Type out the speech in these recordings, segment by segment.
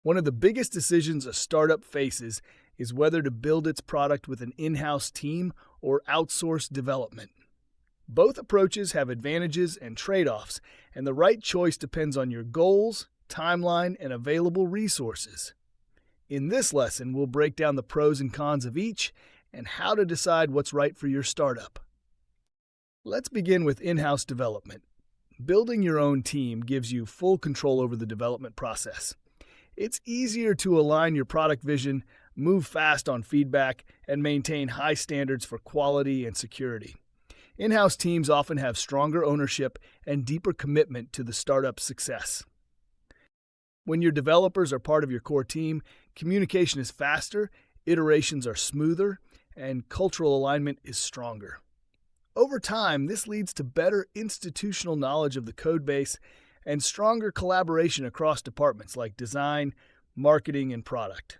One of the biggest decisions a startup faces is whether to build its product with an in-house team or outsource development. Both approaches have advantages and trade-offs, and the right choice depends on your goals, timeline, and available resources. In this lesson, we'll break down the pros and cons of each and how to decide what's right for your startup. Let's begin with in-house development. Building your own team gives you full control over the development process. It's easier to align your product vision, move fast on feedback, and maintain high standards for quality and security. In-house teams often have stronger ownership and deeper commitment to the startup's success. When your developers are part of your core team, communication is faster, iterations are smoother, and cultural alignment is stronger. Over time, this leads to better institutional knowledge of the code base and stronger collaboration across departments like design, marketing, and product.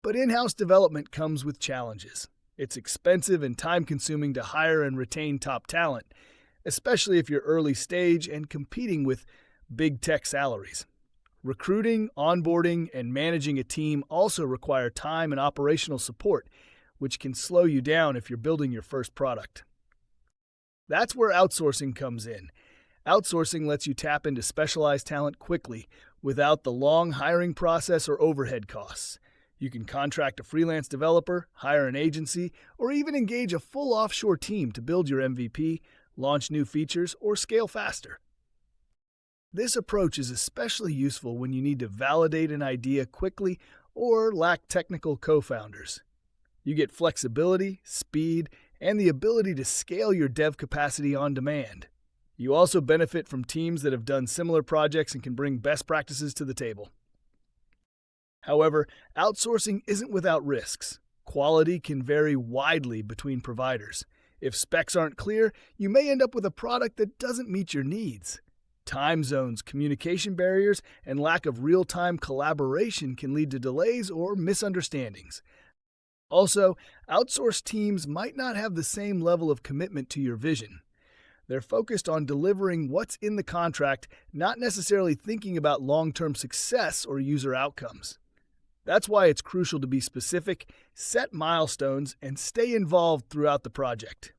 But in-house development comes with challenges. It's expensive and time-consuming to hire and retain top talent, especially if you're early stage and competing with big tech salaries. Recruiting, onboarding, and managing a team also require time and operational support, which can slow you down if you're building your first product. That's where outsourcing comes in. Outsourcing lets you tap into specialized talent quickly without the long hiring process or overhead costs. You can contract a freelance developer, hire an agency, or even engage a full offshore team to build your MVP, launch new features, or scale faster. This approach is especially useful when you need to validate an idea quickly or lack technical co-founders. You get flexibility, speed, and the ability to scale your dev capacity on demand. You also benefit from teams that have done similar projects and can bring best practices to the table. However, outsourcing isn't without risks. Quality can vary widely between providers. If specs aren't clear, you may end up with a product that doesn't meet your needs. Time zones, communication barriers, and lack of real-time collaboration can lead to delays or misunderstandings. Also, outsourced teams might not have the same level of commitment to your vision. They're focused on delivering what's in the contract, not necessarily thinking about long-term success or user outcomes. That's why it's crucial to be specific, set milestones, and stay involved throughout the project.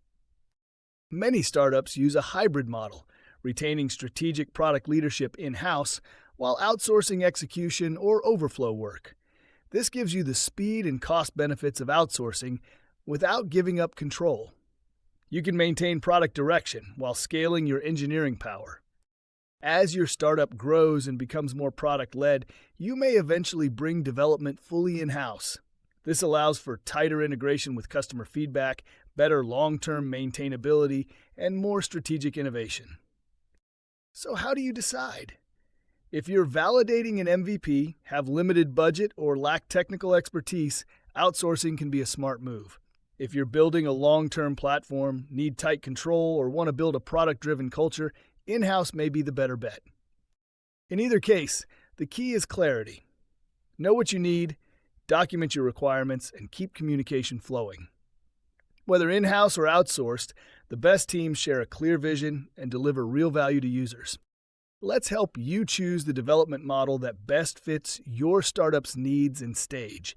Many startups use a hybrid model, retaining strategic product leadership in-house while outsourcing execution or overflow work. This gives you the speed and cost benefits of outsourcing without giving up control. You can maintain product direction while scaling your engineering power. As your startup grows and becomes more product-led, you may eventually bring development fully in-house. This allows for tighter integration with customer feedback, better long-term maintainability, and more strategic innovation. So how do you decide? If you're validating an MVP, have limited budget, or lack technical expertise, outsourcing can be a smart move. If you're building a long-term platform, need tight control, or want to build a product-driven culture, in-house may be the better bet. In either case, the key is clarity. Know what you need, document your requirements, and keep communication flowing. Whether in-house or outsourced, the best teams share a clear vision and deliver real value to users. Let's help you choose the development model that best fits your startup's needs and stage.